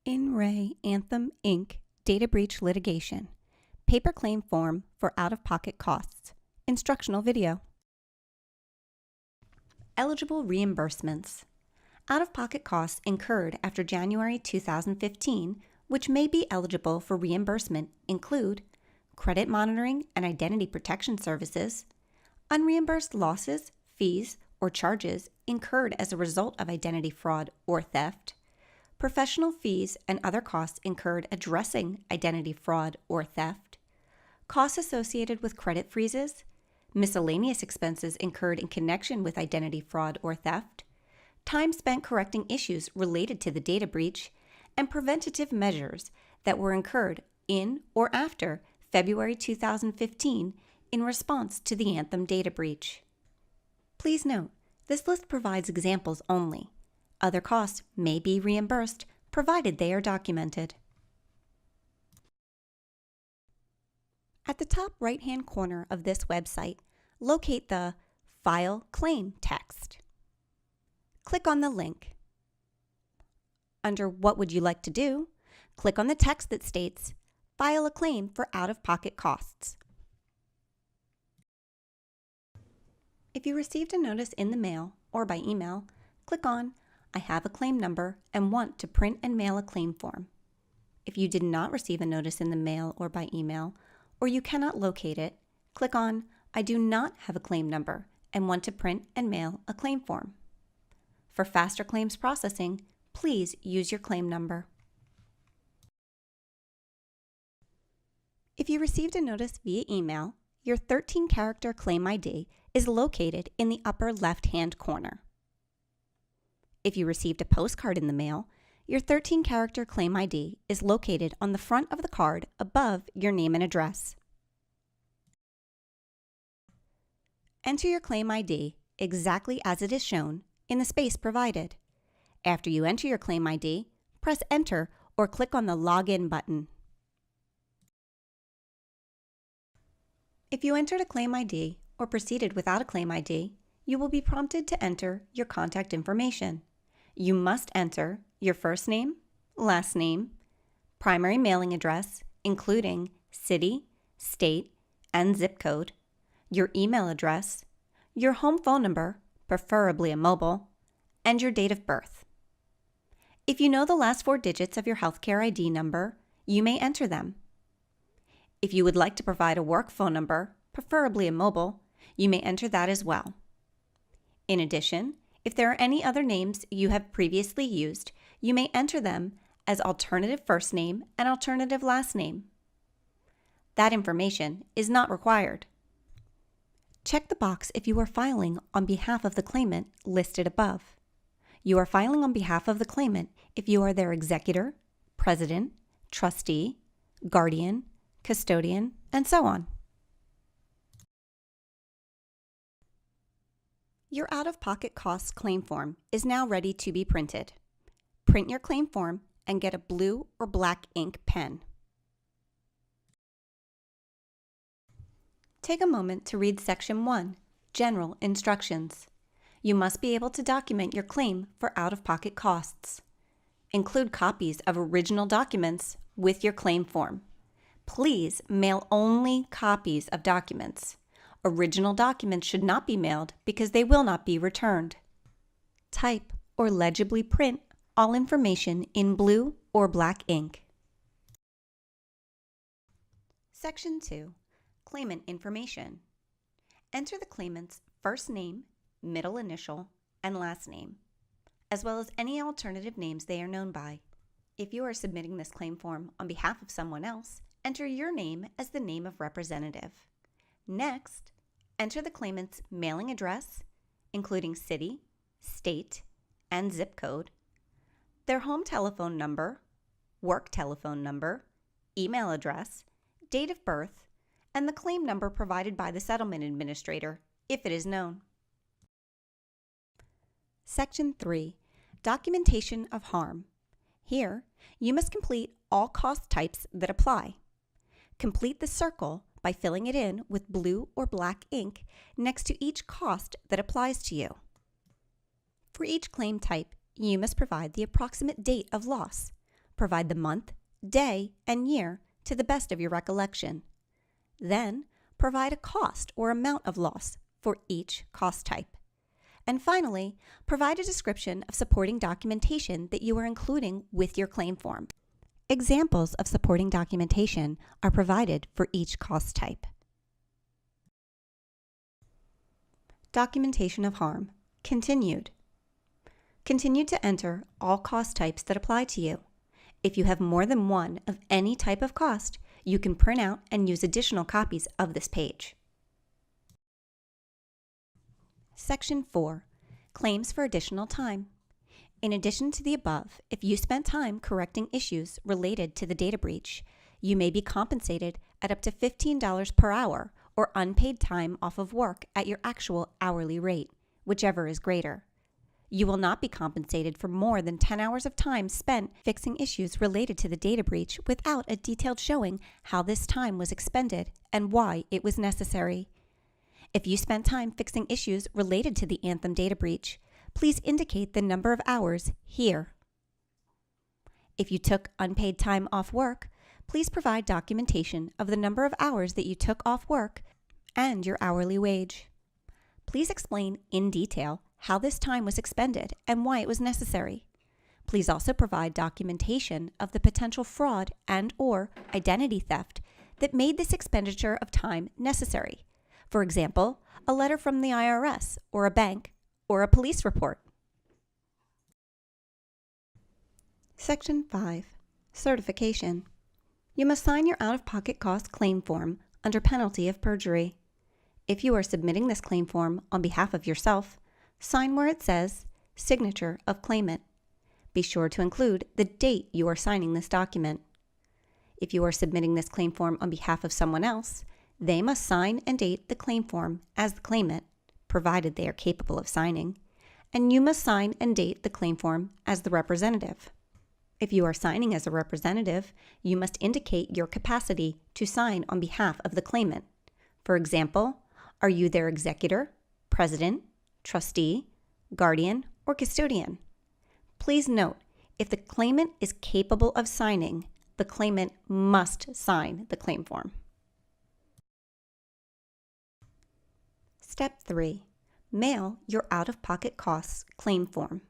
In Re Anthem Inc. Data Breach Litigation. Paper Claim Form for Out-of-Pocket Costs. Instructional video. Eligible reimbursements. Out-of-pocket costs incurred after January 2015, which may be eligible for reimbursement, include credit monitoring and identity protection services, unreimbursed losses, fees, or charges incurred as a result of identity fraud or theft, professional fees and other costs incurred addressing identity fraud or theft, costs associated with credit freezes, miscellaneous expenses incurred in connection with identity fraud or theft, time spent correcting issues related to the data breach, and preventative measures that were incurred in or after February 2015 in response to the Anthem data breach. Please note, this list provides examples only. Other costs may be reimbursed, provided they are documented. At the top right-hand corner of this website, locate the File Claim text. Click on the link. Under What Would You Like to Do? Click on the text that states, File a claim for out-of-pocket costs. If you received a notice in the mail or by email, click on I have a claim number and want to print and mail a claim form. If you did not receive a notice in the mail or by email, or you cannot locate it, click on I do not have a claim number and want to print and mail a claim form. For faster claims processing, please use your claim number. If you received a notice via email, your 13-character claim ID is located in the upper left-hand corner. If you received a postcard in the mail, your 13-character claim ID is located on the front of the card above your name and address. Enter your claim ID exactly as it is shown in the space provided. After you enter your claim ID, press Enter or click on the Login button. If you entered a claim ID or proceeded without a claim ID, you will be prompted to enter your contact information. You must enter your first name, last name, primary mailing address, including city, state, and zip code, your email address, your home phone number, preferably a mobile, and your date of birth. If you know the last 4 digits of your healthcare ID number, you may enter them. If you would like to provide a work phone number, preferably a mobile, you may enter that as well. In addition, if there are any other names you have previously used, you may enter them as alternative first name and alternative last name. That information is not required. Check the box if you are filing on behalf of the claimant listed above. You are filing on behalf of the claimant if you are their executor, president, trustee, guardian, custodian, and so on. Your out-of-pocket costs claim form is now ready to be printed. Print your claim form and get a blue or black ink pen. Take a moment to read Section 1, General Instructions. You must be able to document your claim for out-of-pocket costs. Include copies of original documents with your claim form. Please mail only copies of documents. Original documents should not be mailed because they will not be returned. Type or legibly print all information in blue or black ink. Section 2. Claimant Information. Enter the claimant's first name, middle initial, and last name, as well as any alternative names they are known by. If you are submitting this claim form on behalf of someone else, enter your name as the name of representative. Next, enter the claimant's mailing address, including city, state, and zip code, their home telephone number, work telephone number, email address, date of birth, and the claim number provided by the settlement administrator, if it is known. Section 3. Documentation of harm. Here, you must complete all cost types that apply. Complete the circle by filling it in with blue or black ink next to each cost that applies to you. For each claim type, you must provide the approximate date of loss, Provide the month, day, and year to the best of your recollection. Then, provide a cost or amount of loss for each cost type. And finally, provide a description of supporting documentation that you are including with your claim form. Examples of supporting documentation are provided for each cost type. Documentation of harm. Continued. Continue to enter all cost types that apply to you. If you have more than one of any type of cost, you can print out and use additional copies of this page. Section 4. Claims for additional time. In addition to the above, if you spent time correcting issues related to the data breach, you may be compensated at up to $15 per hour or unpaid time off of work at your actual hourly rate, whichever is greater. You will not be compensated for more than 10 hours of time spent fixing issues related to the data breach without a detailed showing how this time was expended and why it was necessary. If you spent time fixing issues related to the Anthem data breach, please indicate the number of hours here. If you took unpaid time off work, please provide documentation of the number of hours that you took off work and your hourly wage. Please explain in detail how this time was expended and why it was necessary. Please also provide documentation of the potential fraud and/or identity theft that made this expenditure of time necessary. For example, a letter from the IRS or a bank or a police report. Section 5. Certification. You must sign your out-of-pocket cost claim form under penalty of perjury. If you are submitting this claim form on behalf of yourself, sign where it says Signature of Claimant. Be sure to include the date you are signing this document. If you are submitting this claim form on behalf of someone else, they must sign and date the claim form as the claimant, provided they are capable of signing, and you must sign and date the claim form as the representative. If you are signing as a representative, you must indicate your capacity to sign on behalf of the claimant. For example, are you their executor, president, trustee, guardian, or custodian? Please note, if the claimant is capable of signing, the claimant must sign the claim form. Step 3. Mail your out-of-pocket costs claim form.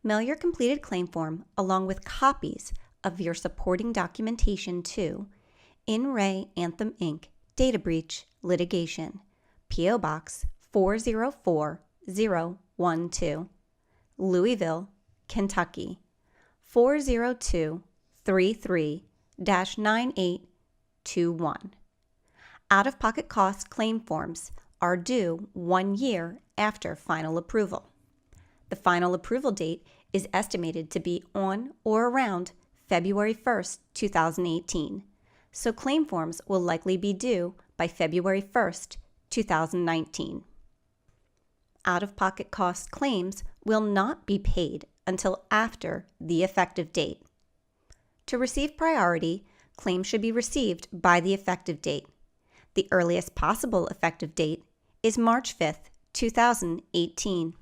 Mail your completed claim form along with copies of your supporting documentation to In Re Anthem Inc. Data Breach Litigation, P.O. Box 404012, Louisville, Kentucky 40233-9821. Out-of-pocket cost claim forms are due 1 year after final approval. The final approval date is estimated to be on or around February 1st, 2018, so claim forms will likely be due by February 1st, 2019. Out-of-pocket cost claims will not be paid until after the effective date. To receive priority, claims should be received by the effective date. The earliest possible effective date is March 5th, 2018.